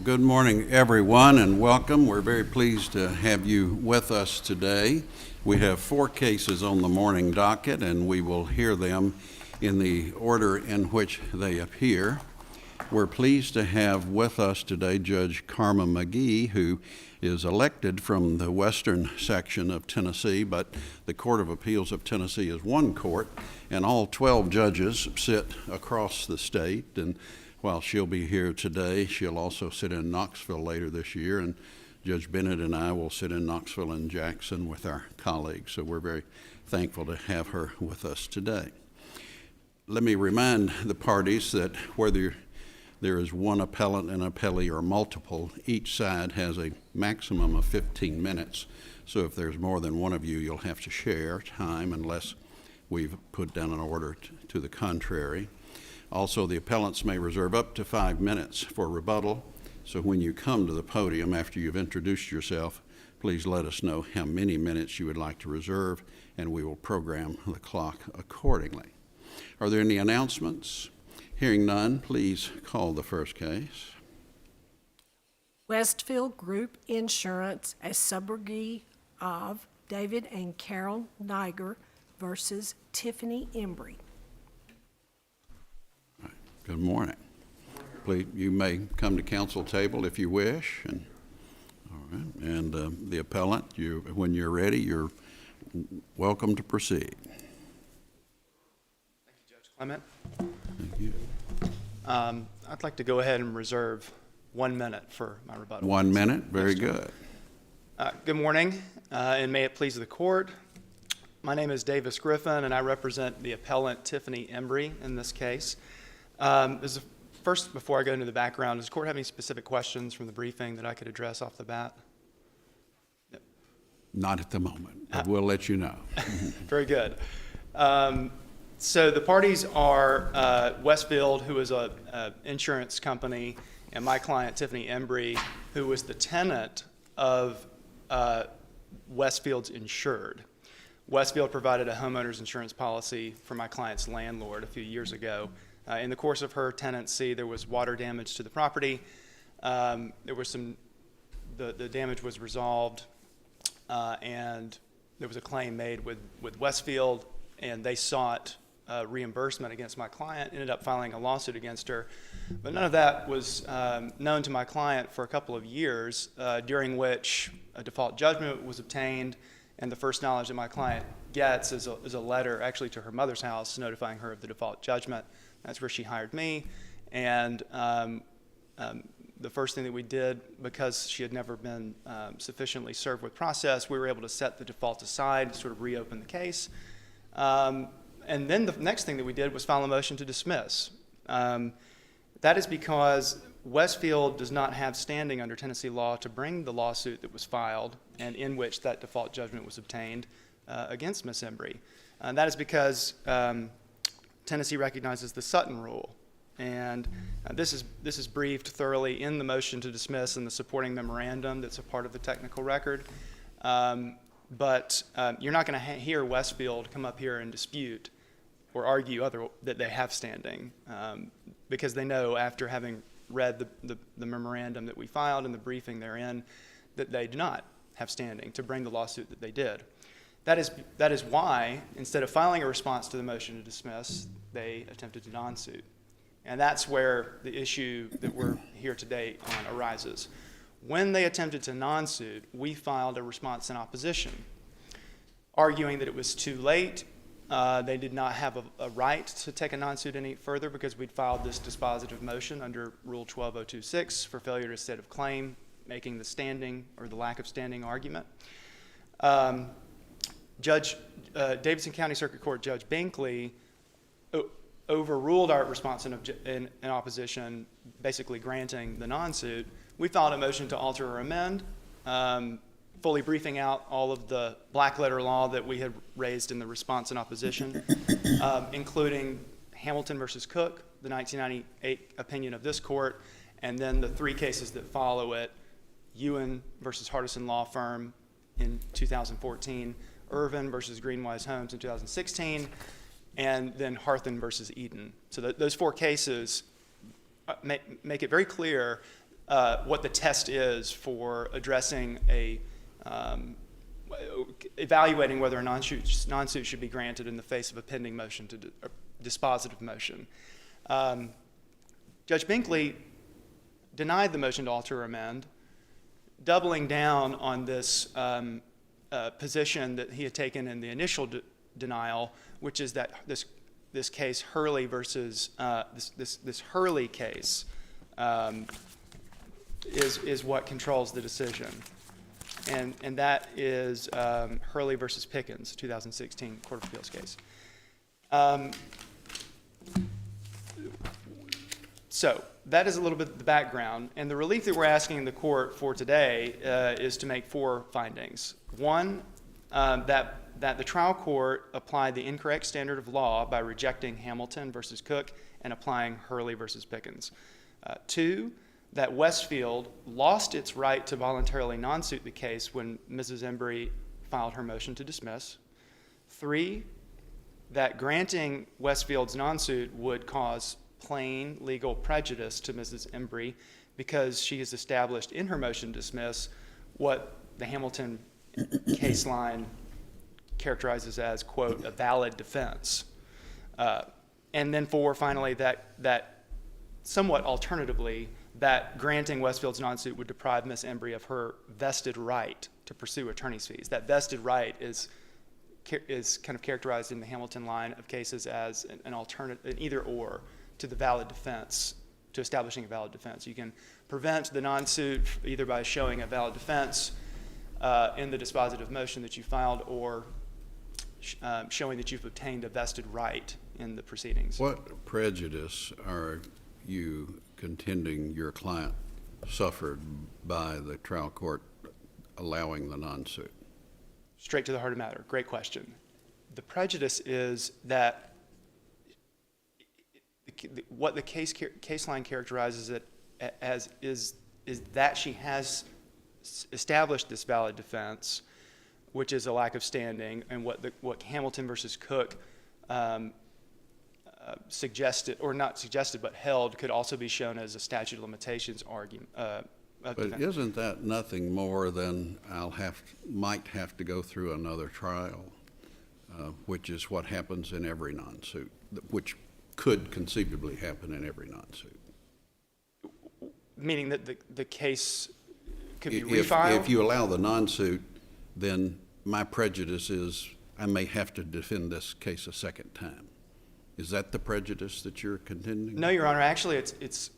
Good morning, everyone, and welcome. We're very pleased to have you with us today. We have 4 cases on the morning docket, and we will hear them in the order in which they appear. We're pleased to have with us today Judge Karma McGee, who is elected from the western section of Tennessee, but the Court of Appeals of Tennessee is one court, and all 12 judges sit across the state. And while she'll be here today, she'll also sit in Knoxville later this year, and Judge Bennett and I will sit in Knoxville and Jackson with our colleagues. So we're very thankful to have her with us today. Let me remind the parties that whether there is one appellant, an appellee, or multiple, each side has a maximum of 15 minutes. So if there's more than one of you, you'll have to share time unless we've put down an order to the contrary. Also, the appellants may reserve up to 5 minutes for rebuttal. So when you come to the podium after you've introduced yourself, please let us know how many minutes you would like to reserve, and we will program the clock accordingly. Are there any announcements? Hearing none, please call the first case. Westfield Group Insurance, a subrogate of David and Carol Neiger versus Tiffany Embry. Good morning. Please, you may come to council table if you wish. All right. And the appellant, when you're ready, you're welcome to proceed. Thank you, Judge Clement. Thank you. I'd like to go ahead and reserve 1 minute for my rebuttal. 1 minute, very good. Good morning, and may it please the court. My name is Davis Griffin, and I represent the appellant Tiffany Embry in this case. First, before I go into the background, does the court have any specific questions from the briefing that I could address off the bat? Yep. Not at the moment, but we'll let you know. Very good. So the parties are Westfield, who is an insurance company, and my client, Tiffany Embry, who was the tenant of Westfield's insured. Westfield provided a homeowner's insurance policy for my client's landlord a few years ago. In the course of her tenancy, there was water damage to the property. There was the damage was resolved, and there was a claim made with Westfield, and they sought reimbursement against my client, ended up filing a lawsuit against her. But none of that was known to my client for a couple of years, during which a default judgment was obtained, and the first knowledge that my client gets is a letter actually to her mother's house notifying her of the default judgment. That's where she hired me, and the first thing that we did, because she had never been sufficiently served with process, we were able to set the default aside, sort of reopen the case. And then the next thing that we did was file a motion to dismiss. That is because Westfield does not have standing under Tennessee law to bring the lawsuit that was filed and in which that default judgment was obtained against Ms. Embry. And that is because Tennessee recognizes the Sutton Rule. And this is briefed thoroughly in the motion to dismiss and the supporting memorandum that's a part of the technical record. But you're not going to hear Westfield come up here and dispute or argue that they have standing, because they know, after having read the memorandum that we filed and the briefing therein, that they do not have standing to bring the lawsuit that they did. That is why, instead of filing a response to the motion to dismiss, they attempted to non-suit. And that's where the issue that we're here today on arises. When they attempted to non-suit, we filed a response in opposition, arguing that it was too late. They did not have a right to take a non-suit any further because we'd filed this dispositive motion under Rule 12026 for failure to state a claim, making the standing or the lack of standing argument. Davidson County Circuit Court Judge Binkley overruled our response in opposition, basically granting the non-suit. We filed a motion to alter or amend, fully briefing out all of the black letter law that we had raised in the response in opposition, including Hamilton versus Cook, the 1998 opinion of this court, and then the 3 cases that follow it, Ewan versus Hardison Law Firm in 2014, Irvin versus Greenwise Homes in 2016, and then Harthen versus Eden. So those 4 cases make it very clear what the test is for addressing evaluating whether a non-suit should be granted in the face of a pending motion dispositive motion. Judge Binkley denied the motion to alter or amend, doubling down on this position that he had taken in the initial denial, which is that this case Hurley versus this Hurley case is what controls the decision, and that is Hurley versus Pickens, 2016 Court of Appeals case. So that is a little bit of the background, and the relief that we're asking the court for today is to make 4 findings. One, that the trial court applied the incorrect standard of law by rejecting Hamilton versus Cook and applying Hurley versus Pickens. 2, that Westfield lost its right to voluntarily non-suit the case when Mrs. Embry filed her motion to dismiss. 3, that granting Westfield's non-suit would cause plain legal prejudice to Mrs. Embry because she has established in her motion to dismiss what the Hamilton case line characterizes as, quote, a valid defense. And then 4, finally, that somewhat alternatively, that granting Westfield's non-suit would deprive Ms. Embry of her vested right to pursue attorney's fees. That vested right is kind of characterized in the Hamilton line of cases as an either or to the valid defense, to establishing a valid defense. You can prevent the non-suit either by showing a valid defense in the dispositive motion that you filed, or showing that you've obtained a vested right in the proceedings. What prejudice are you contending your client suffered by the trial court allowing the non-suit? Straight to the heart of the matter. Great question. The prejudice is that what the case line characterizes it as is that she has established this valid defense, which is a lack of standing, and what Hamilton versus Cook suggested, or not suggested, but held, could also be shown as a statute of limitations argument. But isn't that nothing more than might have to go through another trial, which is what happens in every non-suit, which could conceivably happen in every non-suit? Meaning that the case could be refiled? If you allow the non-suit, then my prejudice is I may have to defend this case a second time. Is that the prejudice that you're contending? No, Your Honor. Actually, it's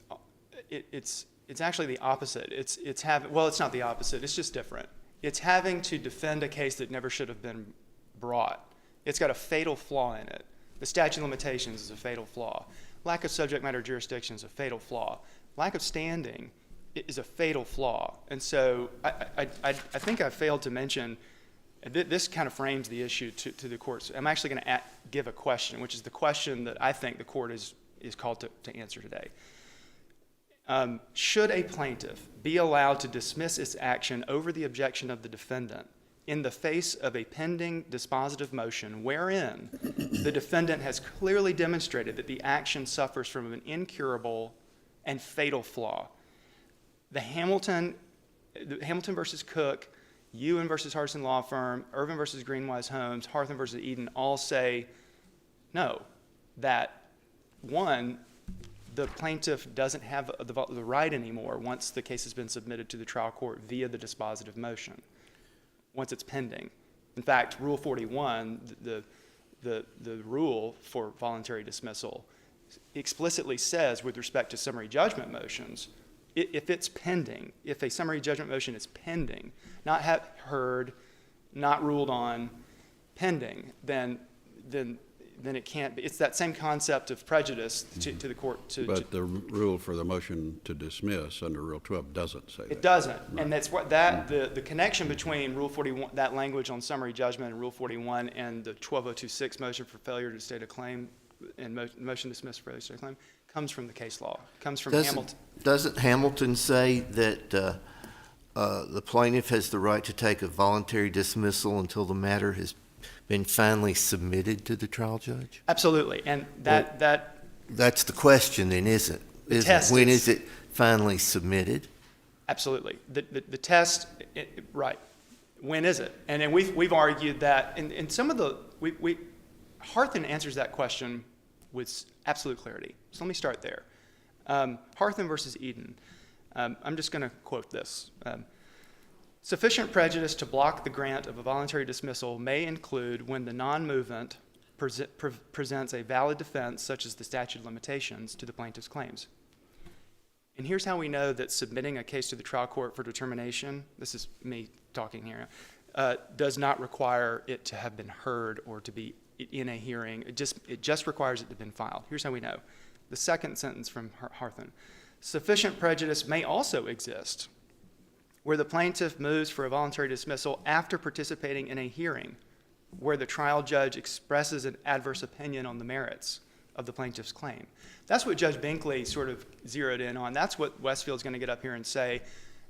actually the opposite. It's not the opposite. It's just different. It's having to defend a case that never should have been brought. It's got a fatal flaw in it. The statute of limitations is a fatal flaw. Lack of subject matter jurisdiction is a fatal flaw. Lack of standing is a fatal flaw. And so I think I failed to mention, this kind of frames the issue to the courts. I'm actually going to give a question, which is the question that I think the court is called to answer today. Should a plaintiff be allowed to dismiss its action over the objection of the defendant in the face of a pending dispositive motion wherein the defendant has clearly demonstrated that the action suffers from an incurable and fatal flaw? The Hamilton versus Cook, Ewan versus Hardison Law Firm, Irvin versus Greenwise Homes, Hartham versus Eden all say no, that one, the plaintiff doesn't have the right anymore once the case has been submitted to the trial court via the dispositive motion, once it's pending. In fact, Rule 41, the rule for voluntary dismissal, explicitly says with respect to summary judgment motions, if it's pending, if a summary judgment motion is pending, not heard, not ruled on, pending, then it can't be. It's that same concept of prejudice to the court. But the rule for the motion to dismiss under Rule 12 doesn't say that. It doesn't, Right. and that's what the connection between Rule 41, that language on summary judgment, and Rule 41, and the 12026 motion for failure to state a claim and motion to dismiss for failure to state a claim comes from the case law. Comes from Hamilton. Doesn't Hamilton say that the plaintiff has the right to take a voluntary dismissal until the matter has been finally submitted to the trial judge? Absolutely, and that's the question then, isn't it? test When is- is it finally submitted? Absolutely. The test, right. When is it? And then we've argued that, and some of the, Harthen answers that question with absolute clarity. So let me start there. Harthen versus Eden. I'm just going to quote this. Sufficient prejudice to block the grant of a voluntary dismissal may include when the non-movement presents a valid defense, such as the statute of limitations, to the plaintiff's claims. And here's how we know that submitting a case to the trial court for determination, this is me talking here, does not require it to have been heard or to be in a hearing. It just requires it to have been filed. Here's how we know. The second sentence from Harthen. Sufficient prejudice may also exist where the plaintiff moves for a voluntary dismissal after participating in a hearing where the trial judge expresses an adverse opinion on the merits of the plaintiff's claim. That's what Judge Binkley sort of zeroed in on. That's what Westfield's going to get up here and say.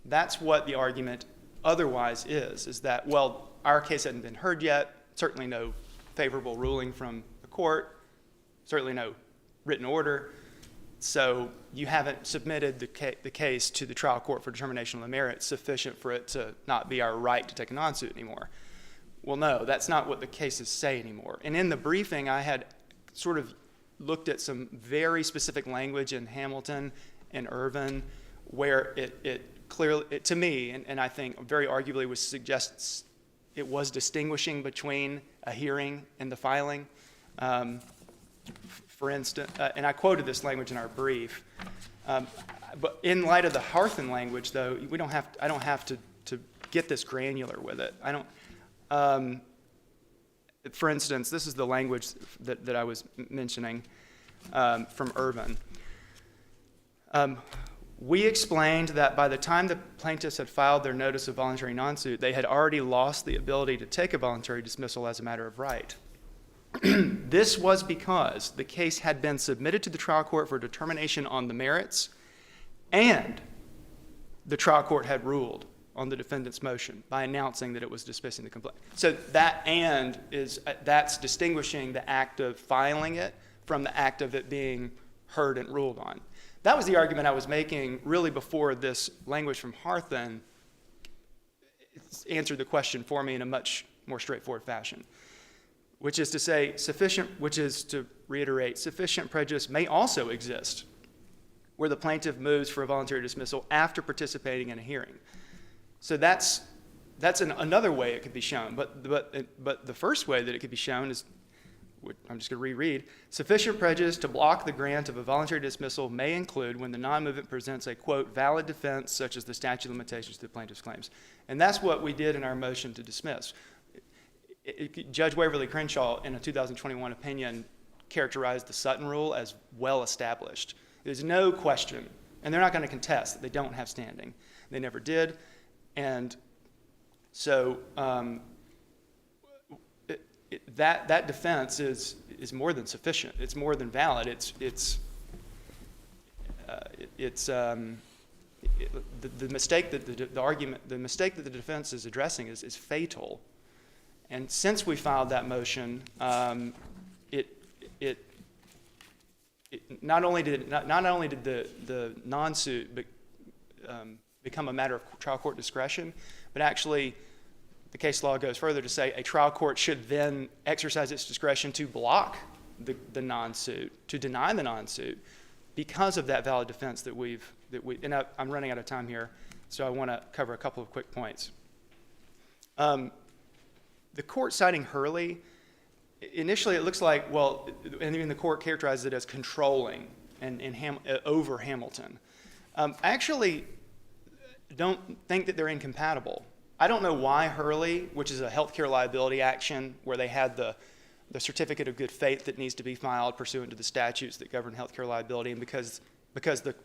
That's what the argument otherwise is that, well, our case hadn't been heard yet, certainly no favorable ruling from the court, certainly no written order, so you haven't submitted the case to the trial court for determination of the merits sufficient for it to not be our right to take a non-suit anymore. Well, no, that's not what the cases say anymore. And in the briefing, I had sort of looked at some very specific language in Hamilton and Irvin where it clearly, to me, and I think very arguably suggests it was distinguishing between a hearing and the filing. For instance, and I quoted this language in our brief, but in light of the Harthen language, though, I don't have to get this granular with it. I don't. For instance, this is the language that I was mentioning from Irvin. We explained that by the time the plaintiffs had filed their notice of voluntary non-suit, they had already lost the ability to take a voluntary dismissal as a matter of right. This was because the case had been submitted to the trial court for determination on the merits, and the trial court had ruled on the defendant's motion by announcing that it was dismissing the complaint. So that that's distinguishing the act of filing it from the act of it being heard and ruled on. That was the argument I was making really before this language from Harthen answered the question for me in a much more straightforward fashion, which is to say to reiterate, sufficient prejudice may also exist where the plaintiff moves for a voluntary dismissal after participating in a hearing. So that's another way it could be shown. But the first way that it could be shown is, I'm just going to reread, sufficient prejudice to block the grant of a voluntary dismissal may include when the non-movement presents a, quote, valid defense such as the statute of limitations to the plaintiff's claims. And that's what we did in our motion to dismiss. Judge Waverly Crenshaw, in a 2021 opinion, characterized the Sutton rule as well established. There's no question, and they're not going to contest that they don't have standing. They never did. And so that defense is more than sufficient. It's more than valid. The mistake that the mistake that the defense is addressing is fatal. And since we filed that motion, not only did the non-suit become a matter of trial court discretion, but actually the case law goes further to say a trial court should then exercise its discretion to block the non-suit, to deny the non-suit, because of that valid defense and I'm running out of time here, so I want to cover a couple of quick points. The court citing Hurley, initially it looks like, well, and even the court characterizes it as controlling and over Hamilton. I actually don't think that they're incompatible. I don't know why Hurley, which is a healthcare liability action where they had the certificate of good faith that needs to be filed pursuant to the statutes that govern healthcare liability, and because the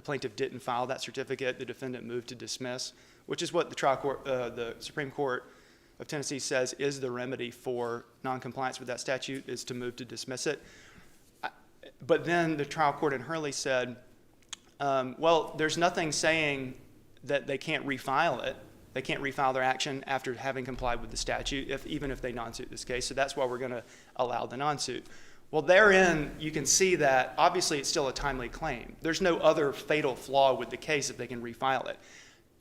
plaintiff didn't file that certificate, the defendant moved to dismiss, which is what the Supreme Court of Tennessee says is the remedy for noncompliance with that statute, is to move to dismiss it. But then the trial court in Hurley said, well, there's nothing saying that they can't refile it. They can't refile their action after having complied with the statute, even if they non-suit this case. So that's why we're going to allow the non-suit. Well, therein, you can see that obviously it's still a timely claim. There's no other fatal flaw with the case if they can refile it.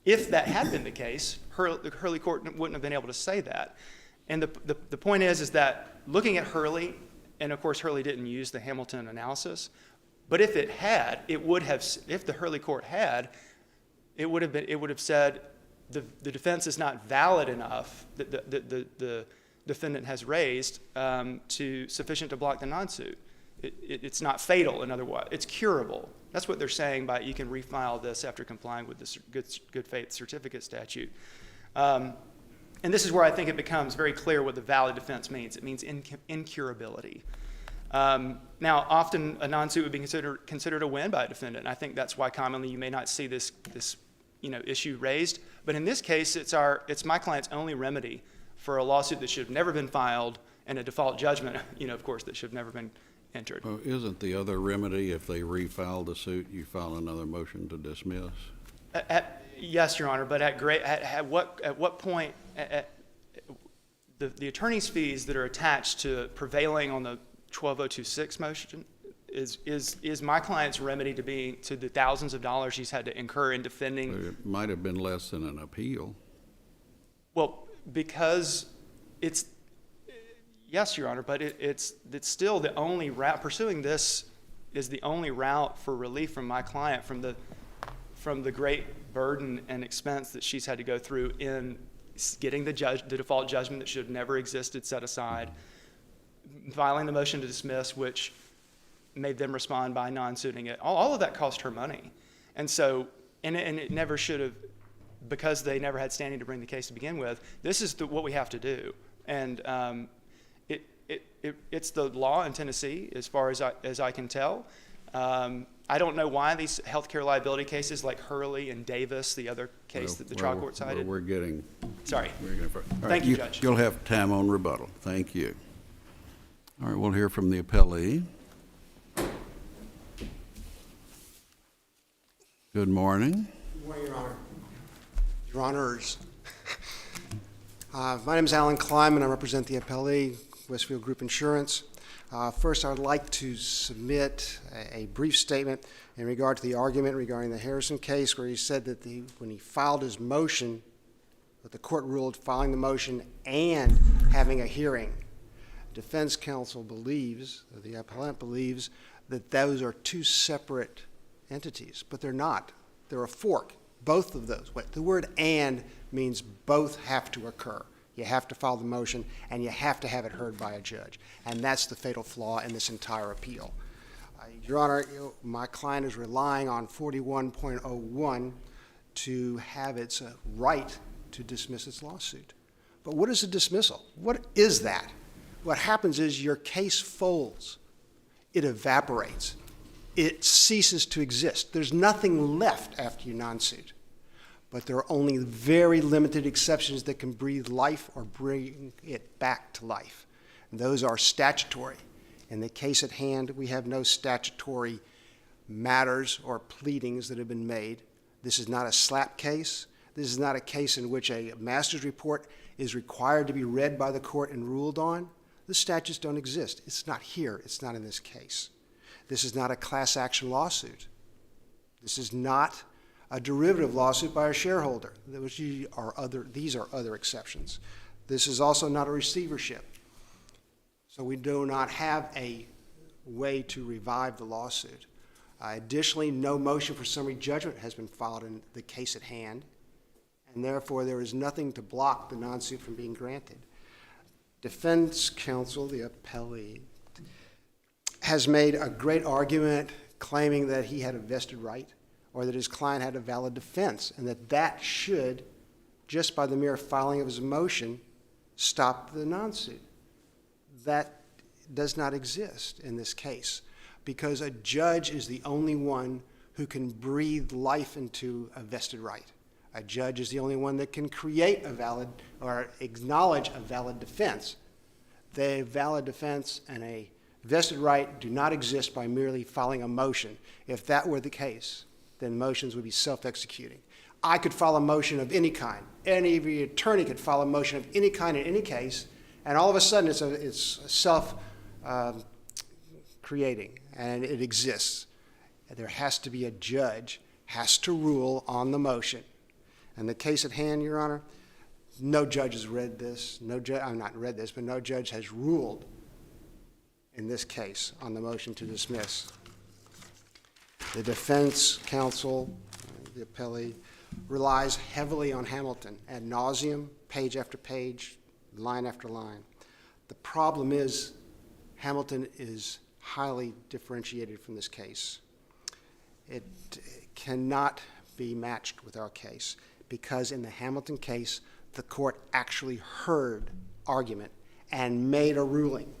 If that had been the case, the Hurley court wouldn't have been able to say that. And the point is that looking at Hurley, and of course Hurley didn't use the Hamilton analysis, but if it had, it would have, if the Hurley court had, it would have said the defense is not valid enough that the defendant has raised to sufficient to block the non-suit. It's not fatal, in other words. It's curable. That's what they're saying by you can refile this after complying with the good faith certificate statute. And this is where I think it becomes very clear what the valid defense means. It means incurability. Now, often a non-suit would be considered a win by a defendant. And I think that's why commonly you may not see this issue raised. But in this case, it's my client's only remedy for a lawsuit that should have never been filed and a default judgment, of course, that should have never been entered. Well, isn't the other remedy if they refile the suit, you file another motion to dismiss? Yes, Your Honor, but at what point the attorney's fees that are attached to prevailing on the 12026 motion is my client's remedy to the thousands of dollars he's had to incur in defending. It might have been less than an appeal. Well, because it's, yes, Your Honor, but it's still the only route. Pursuing this is the only route for relief from my client from the great burden and expense that she's had to go through in getting the default judgment that should have never existed set aside, filing the motion to dismiss, which made them respond by non-suiting it. All of that cost her money. And so, and it never should have, because they never had standing to bring the case to begin with, this is what we have to do. And it's the law in Tennessee, as far as I can tell. I don't know why these healthcare liability cases like Hurley and Davis, the other case that the trial court cited. We're getting. Sorry. All right, Thank you, Judge. You'll have time on rebuttal. Thank you. All right, we'll hear from the appellee. Good morning. Good morning, Your Honor. Your Honors. My name is Alan Kleiman. I represent the appellee, Westfield Group Insurance. First, I would like to submit a brief statement in regard to the argument regarding the Harrison case, where he said that when he filed his motion, that the court ruled filing the motion and having a hearing. Defense counsel believes, or the appellant believes, that those are two separate entities, but they're not. They're a fork, both of those. The word "and" means both have to occur. You have to file the motion, and you have to have it heard by a judge. And that's the fatal flaw in this entire appeal. Your Honor, my client is relying on 41.01 to have its right to dismiss its lawsuit. But what is a dismissal? What is that? What happens is your case folds. It evaporates. It ceases to exist. There's nothing left after you non-suit. But there are only very limited exceptions that can breathe life or bring it back to life. And those are statutory. In the case at hand, we have no statutory matters or pleadings that have been made. This is not a slap case. This is not a case in which a master's report is required to be read by the court and ruled on. The statutes don't exist. It's not here. It's not in this case. This is not a class action lawsuit. This is not a derivative lawsuit by a shareholder. These are other exceptions. This is also not a receivership. So we do not have a way to revive the lawsuit. Additionally, no motion for summary judgment has been filed in the case at hand, and therefore there is nothing to block the non-suit from being granted. Defense counsel, the appellee, has made a great argument claiming that he had a vested right or that his client had a valid defense, and that should, just by the mere filing of his motion, stop the non-suit. That does not exist in this case, because a judge is the only one who can breathe life into a vested right. A judge is the only one that can create a valid or acknowledge a valid defense. The valid defense and a vested right do not exist by merely filing a motion. If that were the case, then motions would be self-executing. I could file a motion of any kind. Any attorney could file a motion of any kind in any case, and all of a sudden it's creating, and it exists. There has to be a judge, has to rule on the motion. And the case at hand, Your Honor, no judge has read this. I've not read this, but no judge has ruled in this case on the motion to dismiss. The defense counsel, the appellee, relies heavily on Hamilton ad nauseum, page after page, line after line. The problem is Hamilton is highly differentiated from this case. It cannot be matched with our case because in the Hamilton case, the court actually heard argument and made a ruling.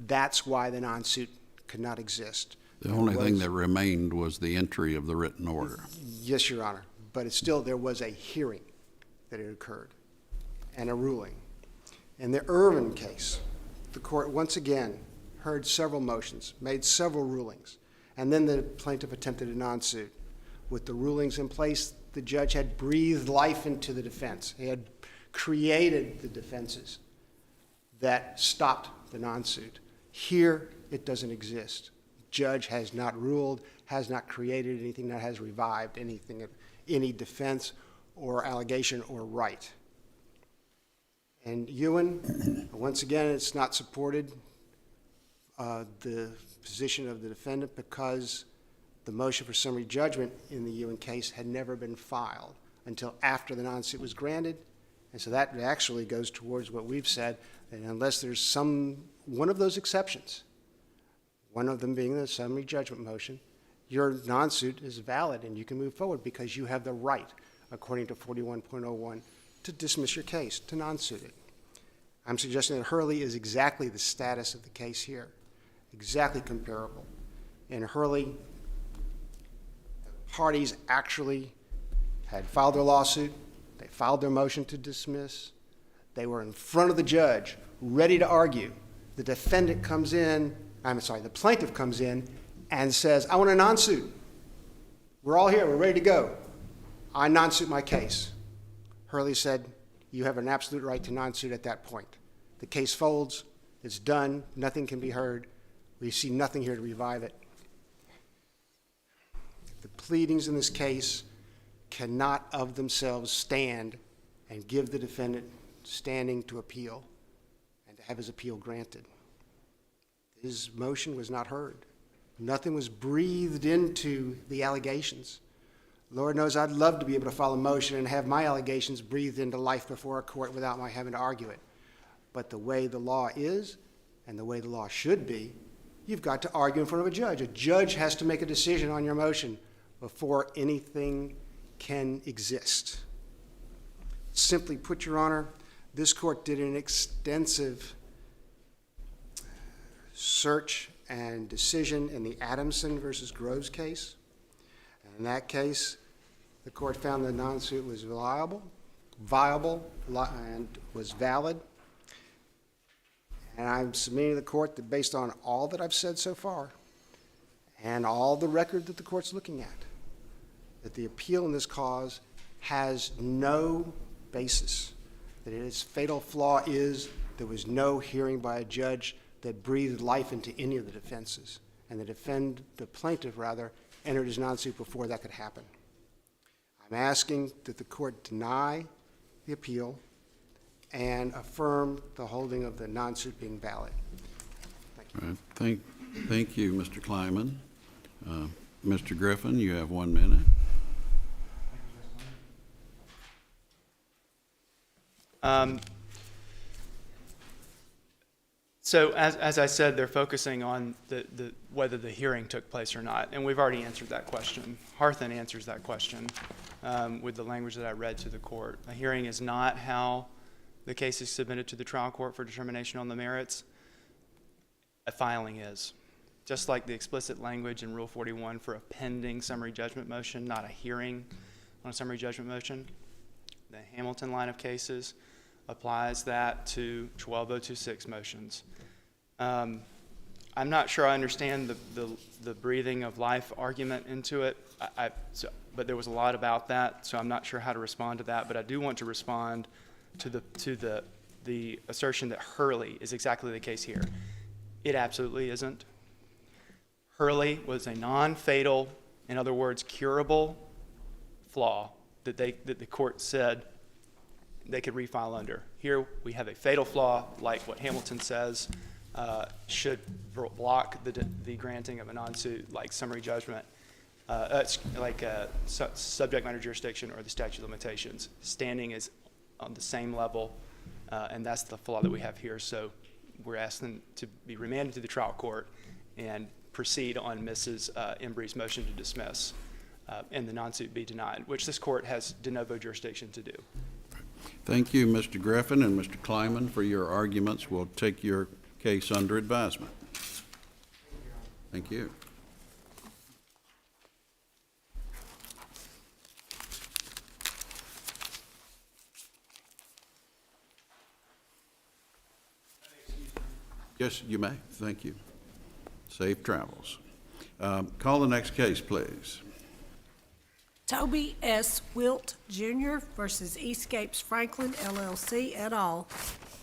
That's why the non-suit could not exist. The only thing that remained was the entry of the written order. Yes, Your Honor, but it's still, there was a hearing that had occurred and a ruling. In the Irvin case, the court once again heard several motions, made several rulings, and then the plaintiff attempted a non-suit. With the rulings in place, the judge had breathed life into the defense. He had created the defenses that stopped the non-suit. Here, it doesn't exist. Judge has not ruled, has not created anything that has revived anything, any defense or allegation or right. And Ewan, once again, it's not supported the position of the defendant because the motion for summary judgment in the Ewan case had never been filed until after the non-suit was granted. And so that actually goes towards what we've said, that unless there's one of those exceptions, one of them being the summary judgment motion, your non-suit is valid and you can move forward because you have the right, according to 41.01, to dismiss your case, to non-suit it. I'm suggesting that Hurley is exactly the status of the case here, exactly comparable. In Hurley, parties actually had filed their lawsuit, they filed their motion to dismiss, they were in front of the judge, ready to argue. The defendant comes in, the plaintiff comes in and says, I want a non-suit. We're all here, we're ready to go. I non-suit my case. Hurley said, you have an absolute right to non-suit at that point. The case folds, it's done, nothing can be heard. We see nothing here to revive it. The pleadings in this case cannot of themselves stand and give the defendant standing to appeal and to have his appeal granted. His motion was not heard. Nothing was breathed into the allegations. Lord knows I'd love to be able to file a motion and have my allegations breathed into life before a court without my having to argue it. But the way the law is and the way the law should be, you've got to argue in front of a judge. A judge has to make a decision on your motion before anything can exist. Simply put, Your Honor, this court did an extensive search and decision in the Adamson versus Groves case. And in that case, the court found the non-suit was viable, and was valid. And I'm submitting to the court that based on all that I've said so far and all the record that the court's looking at, that the appeal in this cause has no basis, that its fatal flaw is there was no hearing by a judge that breathed life into any of the defenses, and the plaintiff entered his non-suit before that could happen. I'm asking that the court deny the appeal and affirm the holding of the non-suit being valid. Thank you. All right. Thank you, Mr. Kleiman. Mr. Griffin, you have 1 minute. So as I said, they're focusing on whether the hearing took place or not, and we've already answered that question. Harthan answers that question with the language that I read to the court. A hearing is not how the case is submitted to the trial court for determination on the merits. A filing is. Just like the explicit language in Rule 41 for a pending summary judgment motion, not a hearing on a summary judgment motion. The Hamilton line of cases applies that to 12026 motions. I'm not sure I understand the breathing of life argument into it, but there was a lot about that, so I'm not sure how to respond to that. But I do want to respond to the assertion that Hurley is exactly the case here. It absolutely isn't. Hurley was a non-fatal, in other words, curable flaw that the court said they could refile under. Here, we have a fatal flaw, like what Hamilton says, should block the granting of a non-suit, like summary judgment, subject matter jurisdiction or the statute of limitations. Standing is on the same level, and that's the flaw that we have here. So we're asking to be remanded to the trial court and proceed on Mrs. Embry's motion to dismiss, and the non-suit be denied, which this court has de novo jurisdiction to do. Thank you, Mr. Griffin and Mr. Kleiman, for your arguments. We'll take your case under advisement. Thank you. Yes, you may. Thank you. Safe travels. Call the next case, please. Toby S. Wilt Jr. versus Eastcapes Franklin LLC et al.